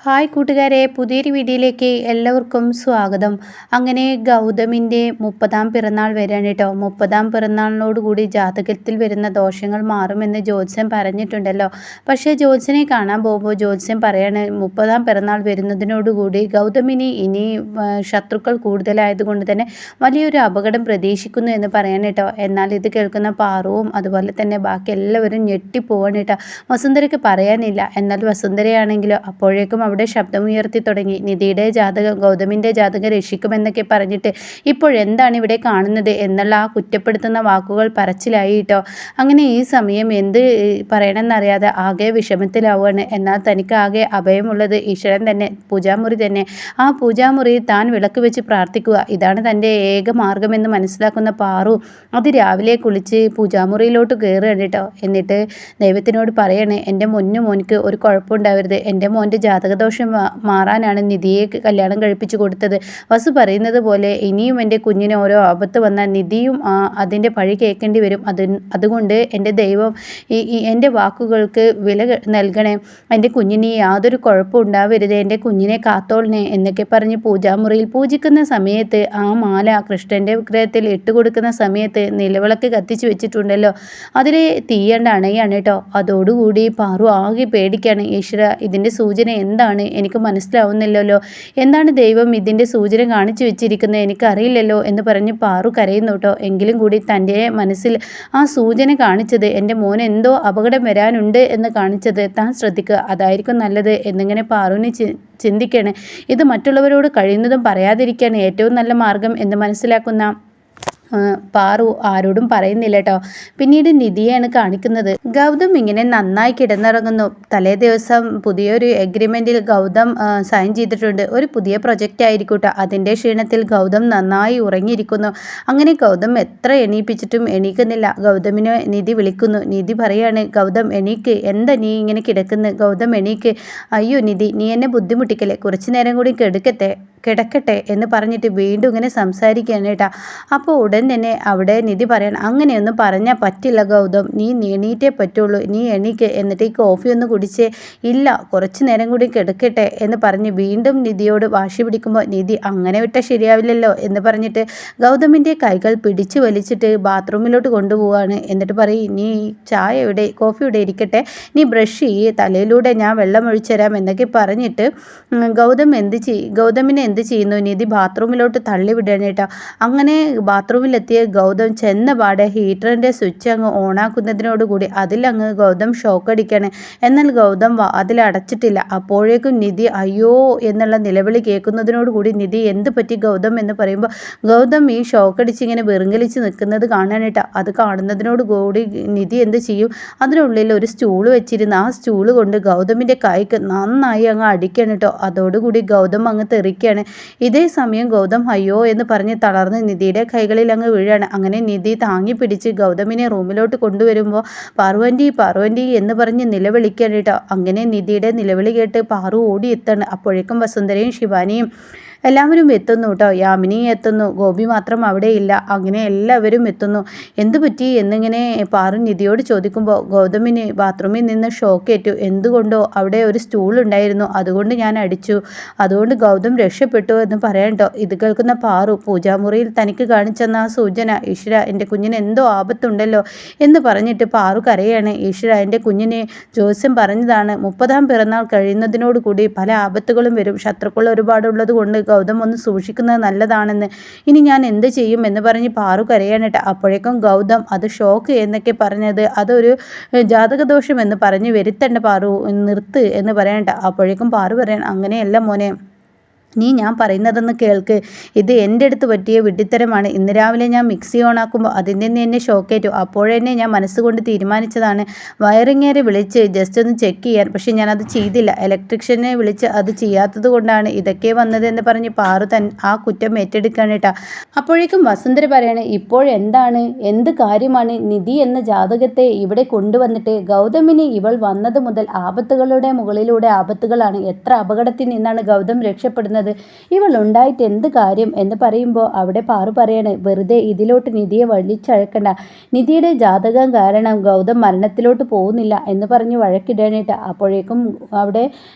Hi കൂട്ടുകാരെ, പുതിയൊരു വീഡിയോയിലേക്ക് എല്ലാവർക്കും സ്വാഗതം. അങ്ങനെ ഗൗതമിൻ്റെ 30-ാം പിറന്നാൾ വരികയാണ് കേട്ടോ. 30-ാം പിറന്നാളിനോടുകൂടി ജാതകത്തിൽ വരുന്ന ദോഷങ്ങൾ മാറുമെന്ന് ജ്യോത്സ്യൻ പറഞ്ഞിട്ടുണ്ടല്ലോ. പക്ഷേ ജ്യോത്സ്യനെ കാണാൻ പോകുമ്പോൾ ജ്യോത്സ്യൻ പറയാണ് 30-ാം പിറന്നാൾ വരുന്നതിനോടുകൂടി ഗൗതമിന് ഇനി ശത്രുക്കൾ കൂടുതലായതുകൊണ്ട് തന്നെ വലിയൊരു അപകടം പ്രതീക്ഷിക്കുന്നു എന്ന് പറയാൻ കേട്ടോ. എന്നാൽ ഇത് കേൾക്കുന്ന പാറുവും അതുപോലെ തന്നെ ബാക്കി എല്ലാവരും ഞെട്ടിപ്പോവാണ് കേട്ടോ. വസുന്ധരയ്ക്ക് പറയാനില്ല. എന്നാൽ വസുന്ധരയാണെങ്കിലോ അപ്പോഴേക്കും അവിടെ ശബ്ദമുയർത്തി തുടങ്ങി. നിധിയുടെ ജാതകം, ഗൗതമിൻ്റെ ജാതകം രക്ഷിക്കുമെന്നൊക്കെ പറഞ്ഞിട്ട് ഇപ്പോഴെന്താണ് ഇവിടെ കാണുന്നത് എന്നുള്ള ആ കുറ്റപ്പെടുത്തുന്ന വാക്കുകൾ പറച്ചിലായി കേട്ടോ. അങ്ങനെ ഈ സമയം എന്ത് പറയണമെന്നറിയാതെ ആകെ വിഷമത്തിലാവുകയാണ്. എന്നാൽ തനിക്ക് ആകെ അഭയമുള്ളത് ഈശ്വരൻ തന്നെ, പൂജാമുറി തന്നെ. ആ പൂജാമുറിയിൽ താൻ വിളക്ക് വെച്ച് പ്രാർത്ഥിക്കുക, ഇതാണ് തൻ്റെ ഏക മാർഗമെന്ന് മനസ്സിലാക്കുന്ന പാറു രാവിലെ കുളിച്ച് പൂജാമുറിയിലോട്ട് കയറുകയാണ് കേട്ടോ. എന്നിട്ട് ദൈവത്തിനോട് പറയണേ, എൻ്റെ മോനിക്ക് ഒരു കുഴപ്പമുണ്ടാവരുത്. എൻ്റെ മോൻ്റെ ജാതകദോഷം മാറാനാണ് നിധിയെ കല്യാണം കഴിപ്പിച്ചു കൊടുത്തത്. വസു പറയുന്നത് പോലെ ഇനിയും എൻ്റെ കുഞ്ഞിന് ഓരോ ആപത്ത് വന്നാൽ നിധിയും അതിൻ്റെ പഴി കേൾക്കേണ്ടി വരും. അതുകൊണ്ട് എൻ്റെ ദൈവം എൻ്റെ വാക്കുകൾക്ക് വില നൽകണേ. എൻ്റെ കുഞ്ഞിന് യാതൊരു കുഴപ്പം ഉണ്ടാവരുത്, എൻ്റെ കുഞ്ഞിനെ കാത്തോളണേ എന്നൊക്കെ പറഞ്ഞ് പൂജാമുറിയിൽ പൂജിക്കുന്ന സമയത്ത് ആ മാല കൃഷ്ണൻ്റെ വിഗ്രഹത്തിൽ ഇട്ടുകൊടുക്കുന്ന സമയത്ത് നിലവിളക്ക് കത്തിച്ച് വെച്ചിട്ടുണ്ടല്ലോ, അതിൽ തീയണ്ട അണയാണ് കേട്ടോ. അതോടുകൂടി പാറു ആകെ പേടിക്കാണ്. ഈശ്വര, ഇതിൻ്റെ സൂചന എന്താണ്? എനിക്ക് മനസ്സിലാവുന്നില്ലല്ലോ. എന്താണ് ദൈവം ഇതിൻ്റെ സൂചന കാണിച്ചു വെച്ചിരിക്കുന്നത്? എനിക്കറിയില്ലല്ലോ എന്ന് പറഞ്ഞ് പാറു കരയുന്നു കേട്ടോ. എങ്കിലും കൂടി തൻ്റെ മനസ്സിൽ ആ സൂചന കാണിച്ചത്, എൻ്റെ മോൻ എന്തോ അപകടം വരാനുണ്ട് എന്ന് കാണിച്ചത് താൻ ശ്രദ്ധിക്കുക, അതായിരിക്കും നല്ലത് എന്നിങ്ങനെ പാറുവിനെ ചിന്തിക്കുകയാണ്. ഇത് മറ്റുള്ളവരോട് കഴിയുന്നതും പറയാതിരിക്കുകയാണ് ഏറ്റവും നല്ല മാർഗം എന്ന് മനസ്സിലാക്കുന്ന പാറു ആരോടും പറയുന്നില്ല കേട്ടോ. പിന്നീട് നിധിയാണ് കാണിക്കുന്നത്. ഗൗതം ഇങ്ങനെ നന്നായി കിടന്നിറങ്ങുന്നു. തലേ ദിവസം പുതിയൊരു എഗ്രിമെൻറ്റിൽ ഗൗതം സൈൻ ചെയ്തിട്ടുണ്ട്. ഒരു പുതിയ പ്രൊജക്റ്റ് ആയിരിക്കും കേട്ടോ. അതിൻ്റെ ക്ഷീണത്തിൽ ഗൗതം നന്നായി ഉറങ്ങിയിരിക്കുന്നു. അങ്ങനെ ഗൗതം എത്ര എണീപ്പിച്ചിട്ടും എണീക്കുന്നില്ല. ഗൗതമിനെ നിധി വിളിക്കുന്നു. നിധി പറയാണ്, ഗൗതം എണീക്ക്, എന്താ നീ ഇങ്ങനെ കിടക്കുന്നു? ഗൗതം എണീക്ക്. അയ്യോ നിധി, നീ എന്നെ ബുദ്ധിമുട്ടിക്കല്ലേ, കുറച്ചു നേരം കൂടി കിടക്കട്ടെ എന്ന് പറഞ്ഞിട്ട് വീണ്ടും ഇങ്ങനെ സംസാരിക്കുകയാണ് കേട്ടോ. അപ്പോൾ ഉടൻ തന്നെ അവിടെ നിധി പറയണം, അങ്ങനെയൊന്നും പറഞ്ഞാൽ പറ്റില്ല ഗൗതം, നീ എണീറ്റേ പറ്റുള്ളൂ, നീ എണീക്ക്, എന്നിട്ട് ഈ കോഫി ഒന്ന് കുടിച്ചേ. ഇല്ല, കുറച്ച് നേരം കൂടി കിടക്കട്ടെ എന്ന് പറഞ്ഞ് വീണ്ടും നിധിയോട് വാശി പിടിക്കുമ്പോൾ നിധി അങ്ങനെ വിട്ടാൽ ശരിയാവില്ലല്ലോ എന്ന് പറഞ്ഞിട്ട് ഗൗതമിൻ്റെ കൈകൾ പിടിച്ചു വലിച്ചിട്ട് ബാത്റൂമിലോട്ട് കൊണ്ടുപോവാണ്. എന്നിട്ട് പറയും, നീ ചായ ഇവിടെ, കോഫി ഇവിടെ ഇരിക്കട്ടെ, നീ ബ്രഷ് ചെയ്യ്, തലയിലൂടെ ഞാൻ വെള്ളം ഒഴിച്ചു തരാം എന്നൊക്കെ പറഞ്ഞിട്ട് ഗൗതമിനെ എന്ത് ചെയ്യുന്നു, നിധി ബാത്റൂമിലോട്ട് തള്ളിവിടുകയാണ് കേട്ടോ. അങ്ങനെ ബാത്റൂമിലെത്തിയ ഗൗതം ചെന്ന പാടെ ഹീറ്ററിൻ്റെ സ്വിച്ച് അങ്ങ് ഓണാക്കുന്നതിനോടുകൂടി അതിലങ്ങ് ഗൗതം ഷോക്ക് അടിക്കുകയാണ്. എന്നാൽ ഗൗതം അതിലടച്ചിട്ടില്ല. അപ്പോഴേക്കും നിധി അയ്യോ എന്നുള്ള നിലവിളി കേൾക്കുന്നതിനോടുകൂടി നിധി എന്ത് പറ്റി ഗൗതം എന്ന് പറയുമ്പോൾ ഗൗതം ഈ ഷോക്ക് അടിച്ച് ഇങ്ങനെ വെറുങ്കലിച്ച് നിൽക്കുന്നത് കാണാനായിട്ടാ. അത് കാണുന്നതിനോടുകൂടി നിധി എന്ത് ചെയ്യും, അതിനുള്ളിൽ ഒരു സ്റ്റൂള് വെച്ചിരുന്ന ആ സ്റ്റൂള് കൊണ്ട് ഗൗതമിൻ്റെ കൈക്ക് നന്നായി അങ്ങ് അടിക്കണം കേട്ടോ. അതോടുകൂടി ഗൗതം അങ്ങ് തെറിക്കുകയാണ്. ഇതേ സമയം ഗൗതം അയ്യോ എന്ന് പറഞ്ഞ് തളർന്ന് നിധിയുടെ കൈകളിൽ അങ്ങ് വീഴാണ്. അങ്ങനെ നിധി താങ്ങി പിടിച്ച് ഗൗതമിനെ റൂമിലോട്ട് കൊണ്ടുവരുമ്പോൾ പാർവതി എന്ന് പറഞ്ഞ് നിലവിളിക്കുകയാണ് കേട്ടോ. അങ്ങനെ നിധിയുടെ നിലവിളി കേട്ട് പാറു ഓടിയെത്താണ്. അപ്പോഴേക്കും വസുന്ധരയും ശിവാനിയും എല്ലാവരും എത്തുന്നു കേട്ടോ. യാമിനി എത്തുന്നു, ഗോപി മാത്രം അവിടെ ഇല്ല. അങ്ങനെ എല്ലാവരും എത്തുന്നു. എന്തു പറ്റി എന്നിങ്ങനെ പാറു നിധിയോട് ചോദിക്കുമ്പോൾ ഗൗതമിന് ബാത്റൂമിൽ നിന്ന് ഷോക്കേറ്റു. എന്തുകൊണ്ടോ അവിടെ ഒരു സ്റ്റൂൾ ഉണ്ടായിരുന്നു, അതുകൊണ്ട് ഞാൻ അടിച്ചു, അതുകൊണ്ട് ഗൗതം രക്ഷപ്പെട്ടു എന്ന് പറയാൻ കേട്ടോ. ഇത് കേൾക്കുന്ന പാറു പൂജാമുറിയിൽ തനിക്ക് കാണിച്ചെന്ന ആ സൂചന, ഈശ്വര എൻ്റെ കുഞ്ഞിന് എന്തോ ആപത്തുണ്ടല്ലോ എന്ന് പറഞ്ഞിട്ട് പാറു കരയാണ്. ഈശ്വര, എൻ്റെ കുഞ്ഞിനെ ജ്യോത്സ്യം പറഞ്ഞതാണ്, 30-ാം പിറന്നാൾ കഴിയുന്നതിനോട് കൂടി പല ആപത്തുകളും വരും, ശത്രുക്കൾ ഒരുപാടുള്ളത് കൊണ്ട് ഗൗതം ഒന്ന് സൂക്ഷിക്കുന്നത് നല്ലതാണെന്ന്. ഇനി ഞാൻ എന്ത് ചെയ്യും എന്ന് പറഞ്ഞ് പാറു കരയാനിട്ട്. അപ്പോഴേക്കും ഗൗതം അത് ഷോക്ക് എന്നൊക്കെ പറഞ്ഞത് അതൊരു ജാതകദോഷം എന്ന് പറഞ്ഞ് വരുത്തണ്ട പാറു, നിർത്ത് എന്ന് പറയണ്ട. അപ്പോഴേക്കും പാറു പറയണം, അങ്ങനെയല്ല മോനെ, നീ ഞാൻ പറയുന്നതെന്ന് കേൾക്ക്, ഇത് എൻ്റെ അടുത്ത് പറ്റിയ വിഡ്ഢിത്തരമാണ്. ഇന്ന് രാവിലെ ഞാൻ മിക്സി ഓണാക്കുമ്പോൾ അതിൽ നിന്ന് എന്നെ ഷോക്കേറ്റു. അപ്പോഴെന്നെ ഞാൻ മനസ്സുകൊണ്ട് തീരുമാനിച്ചതാണ് വയറിങ്ങേരെ വിളിച്ച് ജസ്റ്റ് ഒന്ന് ചെക്ക് ചെയ്യാൻ, പക്ഷേ ഞാനത് ചെയ്തില്ല. ഇലക്ട്രീഷ്യനെ വിളിച്ച് അത് ചെയ്യാത്തത് കൊണ്ടാണ് ഇതൊക്കെ വന്നതെന്ന് പറഞ്ഞ് പാറു ആ കുറ്റം ഏറ്റെടുക്കാനിട്ടാ. അപ്പോഴേക്കും വസുന്ധര പറയാണ്, ഇപ്പോഴെന്താണ്, എന്ത് കാര്യമാണ് നിധി എന്ന ജാതകത്തെ ഇവിടെ കൊണ്ടുവന്നിട്ട് ഗൗതമിന് ഇവൾ വന്നത് മുതൽ ആപത്തുകളുടെ മുകളിലൂടെ ആപത്തുകളാണ്. എത്ര അപകടത്തിൽ നിന്നാണ് ഗൗതം രക്ഷപ്പെടുന്നത്. പറയണത്. ഇവളുണ്ടായിട്ട് എന്ത് കാര്യം എന്ന് പറയുമ്പോൾ അവിടെ പാറു പറയാണ്, വെറുതെ ഇതിലോട്ട് നിധിയെ വലിച്ചഴക്കണ്ട, നിധിയുടെ ജാതകം കാരണം ഗൗതം മരണത്തിലോട്ട് പോകുന്നില്ല എന്ന് പറഞ്ഞ് വഴക്കിടാനായിട്ട്. അപ്പോഴേക്കും അവിടെ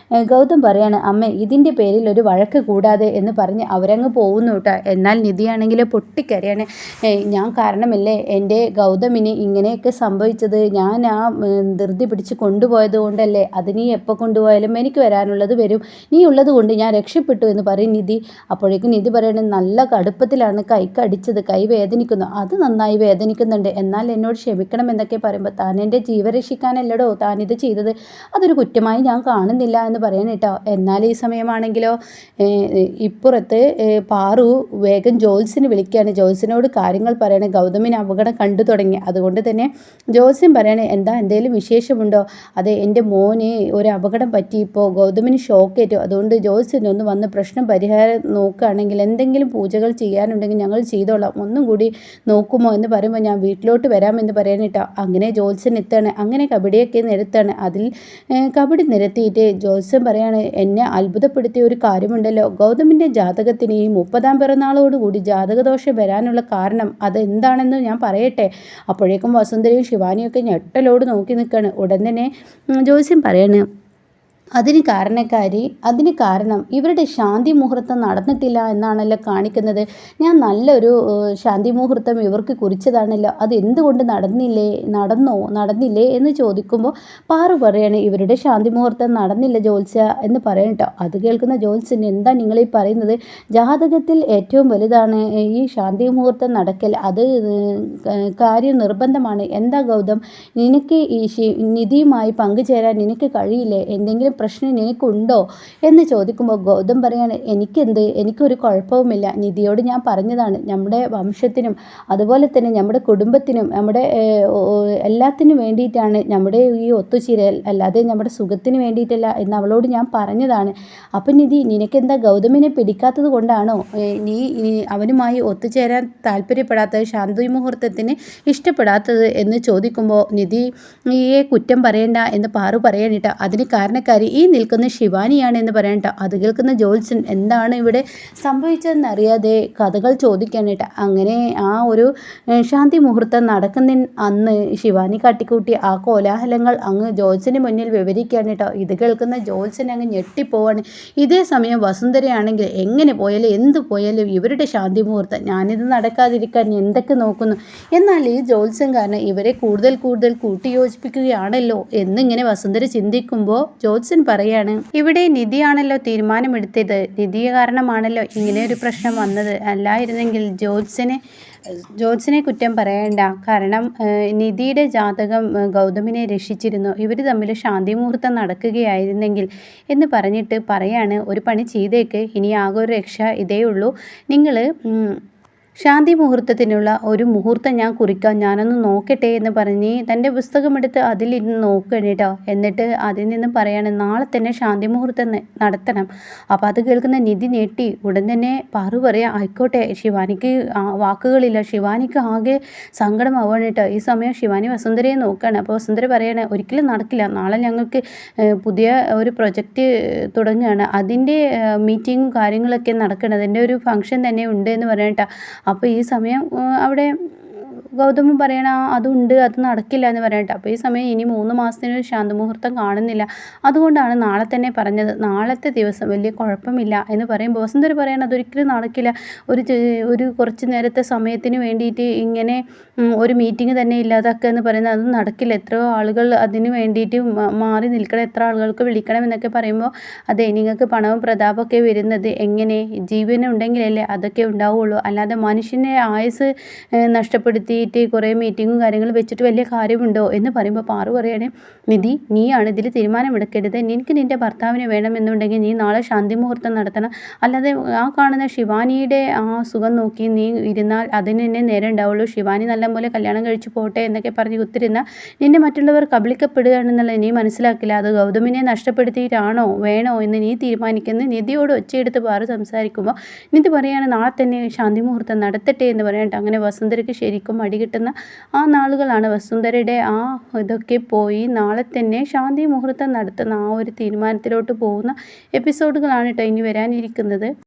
ഗൗതം പറയാണ്, അമ്മ ഇതിൻ്റെ പേരിൽ ഒരു വഴക്ക് കൂടാതെ എന്ന് പറഞ്ഞ് അവരങ്ങ് പോകുന്നു കേട്ടോ. എന്നാൽ നിധിയാണെങ്കിൽ പൊട്ടിക്കരയാണ്. ഞാൻ കാരണമല്ലേ എൻ്റെ ഗൗതമിന് ഇങ്ങനെയൊക്കെ സംഭവിച്ചത്, ഞാൻ ആ ധൃതി പിടിച്ച് കൊണ്ടുപോയത് കൊണ്ടല്ലേ, അത് നീ എപ്പോൾ കൊണ്ടുപോയാലും എനിക്ക് വരാനുള്ളത് വരും, നീ ഉള്ളത് കൊണ്ട് ഞാൻ രക്ഷപ്പെട്ടു എന്ന് പറയും നിധി. അപ്പോഴേക്കും നിധി പറയണത്, നല്ല കടുപ്പത്തിലാണ് കൈക്കടിച്ചത്, കൈ വേദനിക്കുന്നു. അത് നന്നായി വേദനിക്കുന്നുണ്ട്, എന്നാൽ എന്നോട് ക്ഷമിക്കണം എന്നൊക്കെ പറയുമ്പോൾ, താൻ എൻ്റെ ജീവൻ രക്ഷിക്കാനല്ലടോ താനിത് ചെയ്തത്, അതൊരു കുറ്റമായി ഞാൻ കാണുന്നില്ല എന്ന് പറയാൻ കേട്ടോ. എന്നാൽ ഈ സമയമാണെങ്കിലോ ഇപ്പുറത്ത് പാറു വേഗം ജോത്സ്യനെ വിളിക്കുകയാണ്. ജോത്സ്യനോട് കാര്യങ്ങൾ പറയണേ, ഗൗതമിന് അപകടം കണ്ടു തുടങ്ങി, അതുകൊണ്ട് തന്നെ ജോത്സ്യൻ പറയണേ, എന്താ എന്തെങ്കിലും വിശേഷമുണ്ടോ? അതെ, എൻ്റെ മോന് ഒരു അപകടം പറ്റി, ഇപ്പോൾ ഗൗതമിന് ഷോക്കേറ്റു, അതുകൊണ്ട് ജോത്സ്യനൊന്ന് വന്ന് പ്രശ്നം പരിഹാരം നോക്കുകയാണെങ്കിൽ, എന്തെങ്കിലും പൂജകൾ ചെയ്യാനുണ്ടെങ്കിൽ ഞങ്ങൾ ചെയ്തോളാം, ഒന്നും കൂടി നോക്കുമോ എന്ന് പറയുമ്പോൾ, ഞാൻ വീട്ടിലോട്ട് വരാമെന്ന് പറയാനിട്ടോ. അങ്ങനെ ജോത്സ്യൻ എത്താണ്. അങ്ങനെ കബഡിയൊക്കെ നിരത്താണ്. അതിൽ കബഡി നിരത്തിയിട്ട് ജോത്സ്യൻ പറയാണ്, എന്നെ അത്ഭുതപ്പെടുത്തിയ ഒരു കാര്യമുണ്ടല്ലോ, ഗൗതമിൻ്റെ ജാതകത്തിന് ഈ 30-ാം പിറന്നാളോടുകൂടി ജാതകദോഷം വരാനുള്ള കാരണം അതെന്താണെന്ന് ഞാൻ പറയട്ടെ. അപ്പോഴേക്കും വസുന്ധരയും ശിവാനിയൊക്കെ ഞെട്ടലോട് നോക്കി നിൽക്കുകയാണ്. ഉടൻ തന്നെ ജോത്സ്യൻ പറയാണ്, അതിന് കാരണം ഇവരുടെ ശാന്തി മുഹൂർത്തം നടന്നിട്ടില്ല എന്നാണല്ലോ കാണിക്കുന്നത്. ഞാൻ നല്ലൊരു ശാന്തി മുഹൂർത്തം ഇവർക്ക് കുറിച്ചതാണല്ലോ, അത് എന്തുകൊണ്ട് നടന്നില്ലേ എന്ന് ചോദിക്കുമ്പോൾ പാറു പറയാണ്, ഇവരുടെ ശാന്തി മുഹൂർത്തം നടന്നില്ല ജോത്സ്യ എന്ന് പറയണം കേട്ടോ. അത് കേൾക്കുന്ന ജോത്സ്യൻ, എന്താ നിങ്ങളീ പറയുന്നത്, ജാതകത്തിൽ ഏറ്റവും വലുതാണ് ഈ ശാന്തി മുഹൂർത്തം നടക്കൽ, അത് കാര്യം നിർബന്ധമാണ്. എന്താ ഗൗതം, നിനക്ക് ഈ നിധിയുമായി പങ്കുചേരാൻ നിനക്ക് കഴിയില്ലേ, എന്തെങ്കിലും പ്രശ്നം നിനക്കുണ്ടോ എന്ന് ചോദിക്കുമ്പോൾ ഗൗതം പറയാണ്, എനിക്കൊരു കുഴപ്പവുമില്ല, നിധിയോട് ഞാൻ പറഞ്ഞതാണ്, നമ്മുടെ വംശത്തിനും അതുപോലെ തന്നെ നമ്മുടെ കുടുംബത്തിനും നമ്മുടെ എല്ലാത്തിനും വേണ്ടിയിട്ടാണ് നമ്മുടെ ഈ ഒത്തുചേരൽ, അല്ലാതെ നമ്മുടെ സുഖത്തിന് വേണ്ടിയിട്ടല്ല എന്ന് അവളോട് ഞാൻ പറഞ്ഞതാണ്. അപ്പം നിധി, നിനക്കെന്താ ഗൗതമിനെ പിടിക്കാത്തത് കൊണ്ടാണോ നീ അവനുമായി ഒത്തുചേരാൻ താല്പര്യപ്പെടാത്തത്, ശാന്തി മുഹൂർത്തത്തിന് ഇഷ്ടപ്പെടാത്തത് എന്ന് ചോദിക്കുമ്പോൾ നിധിയെ കുറ്റം പറയണ്ട എന്ന് പാറു പറയാനിട്ടോ. അതിന് കാരണക്കാരി ഈ നിൽക്കുന്ന ശിവാനിയാണ് എന്ന് പറയണ്ട. അത് കേൾക്കുന്ന ജോത്സ്യൻ, എന്താണ് ഇവിടെ സംഭവിച്ചതെന്നറിയാതെ കഥകൾ ചോദിക്കാനിട്ട. അങ്ങനെ ആ ഒരു ശാന്തി മുഹൂർത്തം നടക്കുന്നതിന് അന്ന് ശിവാനി കാട്ടിക്കൂട്ടി ആ കോലാഹലങ്ങൾ അങ്ങ് ജോത്സ്യന് മുന്നിൽ വിവരിക്കാനിട്ടോ. ഇത് കേൾക്കുന്ന ജോത്സ്യൻ അങ്ങ് ഞെട്ടിപ്പോവാണ്. ഇതേ സമയം വസുന്ധരയാണെങ്കിൽ, എങ്ങനെ പോയാലും എന്ത് പോയാലും ഇവരുടെ ശാന്തി മുഹൂർത്തം, ഞാനിത് നടക്കാതിരിക്കാൻ എന്തൊക്കെ നോക്കുന്നു, എന്നാൽ ഈ ജോത്സ്യൻ കാരണം ഇവരെ കൂടുതൽ കൂട്ടിയോജിപ്പിക്കുകയാണല്ലോ എന്നിങ്ങനെ വസുന്ധര ചിന്തിക്കുമ്പോൾ ജോത്സ്യൻ പറയാണ്, ഇവിടെ നിധിയാണല്ലോ തീരുമാനമെടുത്തത്, നിധി കാരണമാണല്ലോ ഇങ്ങനെ ഒരു പ്രശ്നം വന്നത്, അല്ലായിരുന്നെങ്കിൽ ജോത്സ്യനെ കുറ്റം പറയണ്ട, കാരണം നിധിയുടെ ജാതകം ഗൗതമിനെ രക്ഷിച്ചിരുന്നു, ഇവർ തമ്മിൽ ശാന്തി മുഹൂർത്തം നടക്കുകയായിരുന്നെങ്കിൽ എന്ന് പറഞ്ഞിട്ട് പറയാണ്, ഒരു പണി ചെയ്തേക്ക്, ഇനി ആകെ ഒരു രക്ഷ ഇതേ ഉള്ളൂ, നിങ്ങൾ ശാന്തി മുഹൂർത്തത്തിനുള്ള ഒരു മുഹൂർത്തം ഞാൻ കുറിക്കാം, ഞാനൊന്ന് നോക്കട്ടെ എന്ന് പറഞ്ഞ് തൻ്റെ പുസ്തകമെടുത്ത് അതിലിരുന്ന് നോക്കുകയാണ് കേട്ടോ. എന്നിട്ട് അതിൽ നിന്നും പറയാണ്, നാളെ തന്നെ ശാന്തി മുഹൂർത്തം നടത്തണം. അപ്പോൾ അത് കേൾക്കുന്ന നിധി ഞെട്ടി. ഉടൻ തന്നെ പാറു പറയാം, ആയിക്കോട്ടെ. ശിവാനിക്ക് വാക്കുകളില്ല, ശിവാനിക്ക് ആകെ സങ്കടമാവാണ് കേട്ടോ. ഈ സമയം ശിവാനി വസുന്ധരയെ നോക്കുകയാണ്. അപ്പോൾ വസുന്ധര പറയാണ്, ഒരിക്കലും നടക്കില്ല, നാളെ ഞങ്ങൾക്ക് പുതിയ ഒരു പ്രൊജക്റ്റ് തുടങ്ങുകയാണ്, അതിൻ്റെ മീറ്റിങ്ങും കാര്യങ്ങളൊക്കെ നടക്കണം, അതിൻ്റെ ഒരു ഫംഗ്ഷൻ തന്നെ ഉണ്ട് എന്ന് പറയട്ടോ. അപ്പോൾ ഈ സമയം അവിടെ ഗൗതമും പറയണ, അതുണ്ട്, അത് നടക്കില്ല എന്ന് പറയട്ടെ. അപ്പോൾ ഈ സമയം ഇനി 3 മാസത്തിനൊരു ശാന്തമുഹൂർത്തം കാണുന്നില്ല, അതുകൊണ്ടാണ് നാളെ തന്നെ പറഞ്ഞത്, നാളത്തെ ദിവസം വലിയ കുഴപ്പമില്ല എന്ന് പറയുമ്പോൾ വസുന്ധര പറയണം, അതൊരിക്കലും നടക്കില്ല, ഒരു കുറച്ച് നേരത്തെ സമയത്തിന് വേണ്ടിയിട്ട് ഇങ്ങനെ ഒരു മീറ്റിംഗ് തന്നെ ഇല്ലാതാക്കുക എന്ന് പറയുന്നത് അത് നടക്കില്ല, എത്രയോ ആളുകൾ അതിന് വേണ്ടിയിട്ട് മാറി നിൽക്കണം, എത്ര ആളുകൾക്ക് വിളിക്കണം എന്നൊക്കെ പറയുമ്പോൾ, അതെ, നിങ്ങൾക്ക് പണവും പ്രതാപമൊക്കെ വരുന്നത് എങ്ങനെ, ജീവനുണ്ടെങ്കിലല്ലേ അതൊക്കെ ഉണ്ടാവുള്ളൂ, അല്ലാതെ മനുഷ്യനെ ആയുസ് നഷ്ടപ്പെടുത്തി കുറേ മീറ്റിങ്ങും കാര്യങ്ങളും വെച്ചിട്ട് വലിയ കാര്യമുണ്ടോ എന്ന് പറയുമ്പോൾ പാറു പറയുകയാണ്, നിധി, നീയാണ് ഇതിൽ തീരുമാനമെടുക്കരുത്, നിനക്ക് നിൻ്റെ ഭർത്താവിനെ വേണമെന്നുണ്ടെങ്കിൽ നീ നാളെ ശാന്തി മുഹൂർത്തം നടത്തണം, അല്ലാതെ ആ കാണുന്ന ശിവാനിയുടെ ആ സുഖം നോക്കി നീ ഇരുന്നാൽ അതിന് തന്നെ നേരെ ഉണ്ടാവുള്ളൂ, ശിവാനി നല്ലപോലെ കല്യാണം കഴിച്ചു പോട്ടെ എന്നൊക്കെ പറഞ്ഞ് കുത്തിരുന്ന നിന്നെ മറ്റുള്ളവർ കബളിക്കപ്പെടുകയാണെന്നുള്ളത് നീ മനസ്സിലാക്കില്ല, അത് ഗൗതമിനെ നഷ്ടപ്പെടുത്തിയിട്ടാണോ വേണോ എന്ന് നീ തീരുമാനിക്കുന്ന നിധിയോട് ഒച്ചയെടുത്ത് പാറു സംസാരിക്കുമ്പോൾ നിധി പറയാണ്, നാളെ തന്നെ ശാന്തി മുഹൂർത്തം നടത്തട്ടെ എന്ന് പറയട്ടെ. അങ്ങനെ വസുന്ധരയ്ക്ക് ശരിക്കും അടി കിട്ടുന്ന ആ നാളുകളാണ്. വസുന്ധരയുടെ ആ ഇതൊക്കെ പോയി നാളെ തന്നെ ശാന്തി മുഹൂർത്തം നടത്തുന്ന ആ ഒരു തീരുമാനത്തിലോട്ട് പോകുന്ന എപ്പിസോഡുകളാണ് കേട്ടോ ഇനി വരാനിരിക്കുന്നത്.